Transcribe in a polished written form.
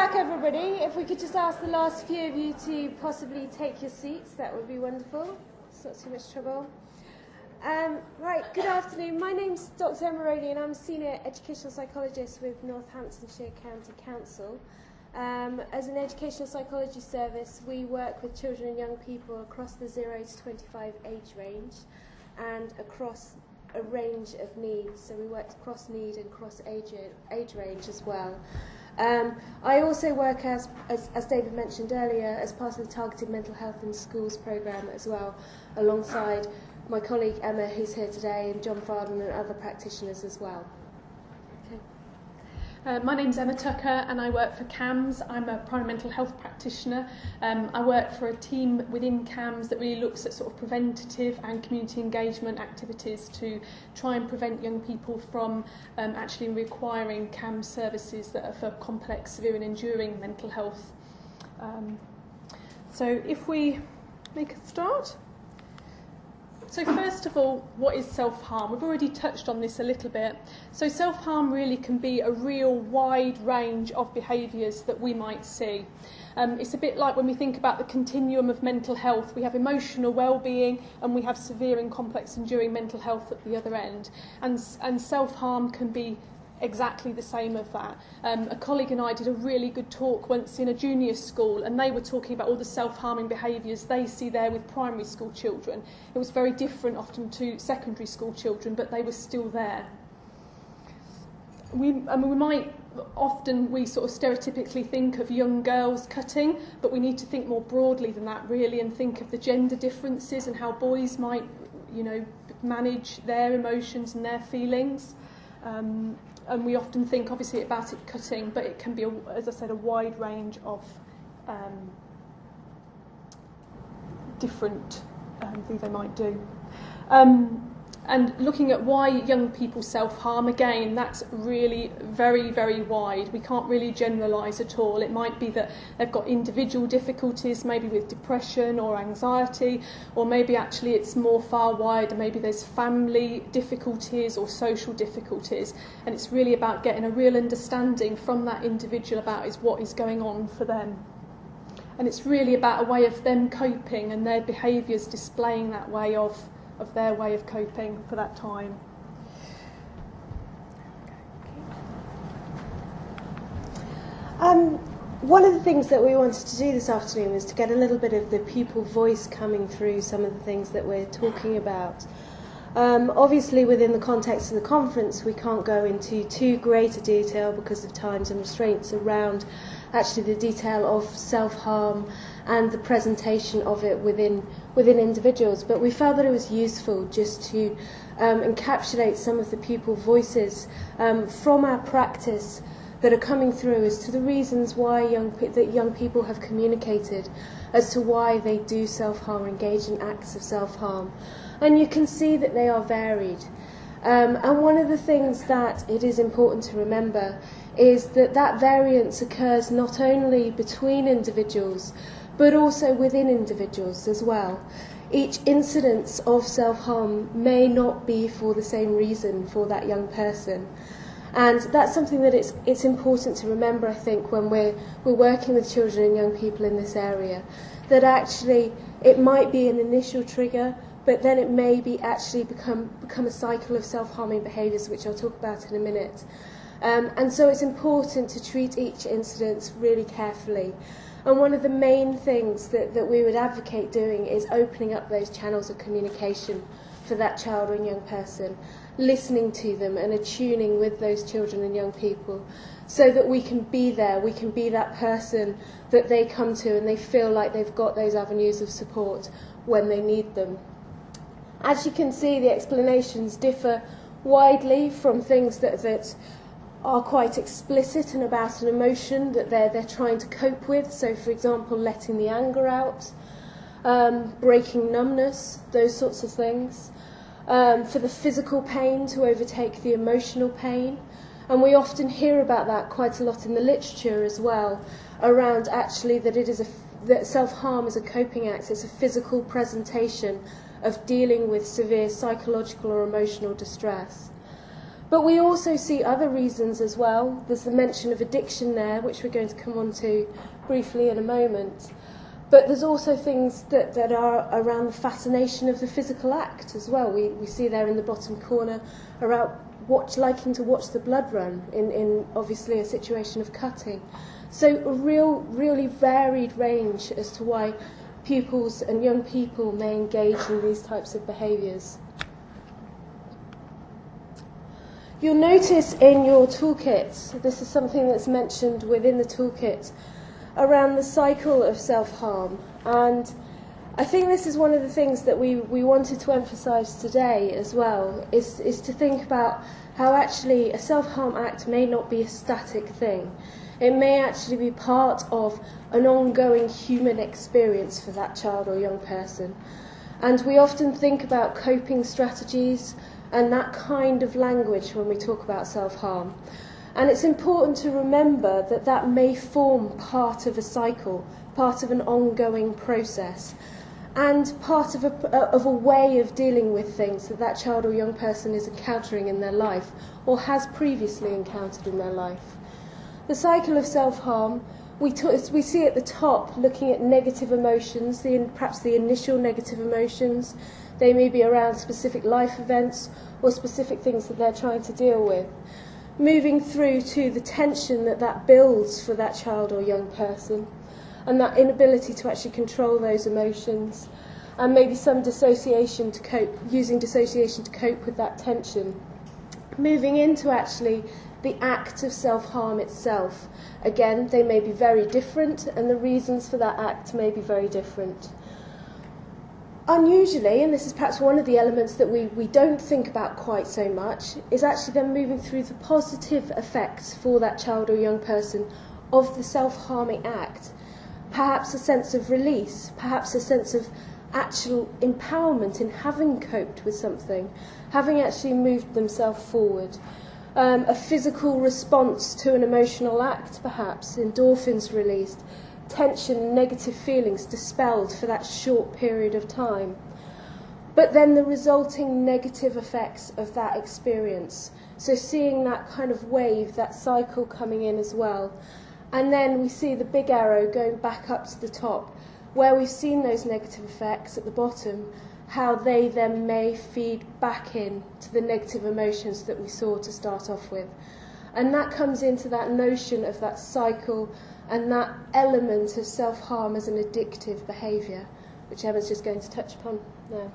back, everybody. If we could just ask the last few of you to possibly take your seats, that would be wonderful. It's not too much trouble. Right, good afternoon. My name's Dr. Emma Roney, and I'm a Senior Educational Psychologist with Northamptonshire County Council. As an educational psychology service, we work with children and young people across the 0 to 25 age range and across a range of needs. So we work across need and across age range as well. I also work, as David mentioned earlier, as part of the Targeted Mental Health in Schools programme as well, alongside my colleague Emma, who's here today, and John Farden and other practitioners as well. My name's Emma Tucker and I work for CAMHS. I'm a primary mental health practitioner. I work for a team within CAMHS that really looks at sort of preventative and community engagement activities to try and prevent young people from actually requiring CAMHS services that are for complex, severe and enduring mental health. So if we make a start. So first of all, what is self-harm? We've already touched on this a little bit. So self-harm really can be a real wide range of behaviours that we might see. It's a bit like when we think about the continuum of mental health. We have emotional well-being and we have severe and complex enduring mental health at the other end. And self-harm can be exactly the same of that. A colleague and I did a really good talk once in a junior school, and they were talking about all the self-harming behaviours they see there with primary school children. It was very different often to secondary school children, but they were still there. We sort of stereotypically think of young girls cutting, but we need to think more broadly than that really, and think of the gender differences and how boys might, manage their emotions and their feelings. And we often think, obviously, about it cutting, but it can be, as I said, a wide range of different things they might do. And looking at why young people self-harm, again, that's really very, very wide. We can't really generalise at all. It might be that they've got individual difficulties, maybe with depression or anxiety, or maybe actually it's more far wider. Maybe there's family difficulties or social difficulties. And it's really about getting a real understanding from that individual about what is going on for them. And it's really about a way of them coping and their behaviours displaying that way of their way of coping for that time. One of the things that we wanted to do this afternoon was to get a little bit of the pupil voice coming through some of the things that we're talking about. Obviously, within the context of the conference, we can't go into too great a detail because of times and restraints around actually the detail of self-harm and the presentation of it within individuals. But we felt that it was useful just to encapsulate some of the pupil voices from our practice that are coming through as to the reasons why young people have communicated as to why they do self-harm or engage in acts of self-harm. And you can see that they are varied. And one of the things that it is important to remember is that variance occurs not only between individuals, but also within individuals as well. Each incidence of self-harm may not be for the same reason for that young person. And that's something that it's important to remember, I think, when we're working with children and young people in this area, that actually it might be an initial trigger, but then it may be actually become a cycle of self-harming behaviours, which I'll talk about in a minute. And so it's important to treat each incident really carefully. And one of the main things that we would advocate doing is opening up those channels of communication for that child or young person, listening to them and attuning with those children and young people so that we can be there, we can be that person that they come to and they feel like they've got those avenues of support when they need them. As you can see, the explanations differ widely from things that are quite explicit and about an emotion that they're trying to cope with. So, for example, letting the anger out, breaking numbness, those sorts of things. For the physical pain to overtake the emotional pain. And we often hear about that quite a lot in the literature as well, around actually that that self-harm is a coping act. It's a physical presentation of dealing with severe psychological or emotional distress. But we also see other reasons as well. There's the mention of addiction there, which we're going to come on to briefly in a moment. But there's also things that are around the fascination of the physical act as well. We see there in the bottom corner around liking to watch the blood run in obviously a situation of cutting. So a really varied range as to why pupils and young people may engage in these types of behaviours. You'll notice in your toolkit, this is something that's mentioned within the toolkit, around the cycle of self-harm. And I think this is one of the things that we wanted to emphasise today as well, is to think about how actually a self-harm act may not be a static thing. It may actually be part of an ongoing human experience for that child or young person. And we often think about coping strategies and that kind of language when we talk about self-harm. And it's important to remember that that may form part of a cycle, part of an ongoing process, and part of a way of dealing with things that that child or young person is encountering in their life or has previously encountered in their life. The cycle of self-harm, we see at the top looking at negative emotions, perhaps the initial negative emotions. They may be around specific life events or specific things that they're trying to deal with. Moving through to the tension that builds for that child or young person, and that inability to actually control those emotions, and maybe some dissociation to cope, using dissociation to cope with that tension. Moving into actually the act of self-harm itself. Again, they may be very different, and the reasons for that act may be very different. Unusually, and this is perhaps one of the elements that we don't think about quite so much, is actually then moving through the positive effects for that child or young person of the self-harming act. Perhaps a sense of release, perhaps a sense of actual empowerment in having coped with something, having actually moved themselves forward. A physical response to an emotional act, perhaps, endorphins released, tension and negative feelings dispelled for that short period of time. But then the resulting negative effects of that experience. So seeing that kind of wave, that cycle coming in as well. And then we see the big arrow going back up to the top, where we've seen those negative effects at the bottom, how they then may feed back in to the negative emotions that we saw to start off with. And that comes into that notion of that cycle and that element of self-harm as an addictive behaviour, which Emma's just going to touch upon now.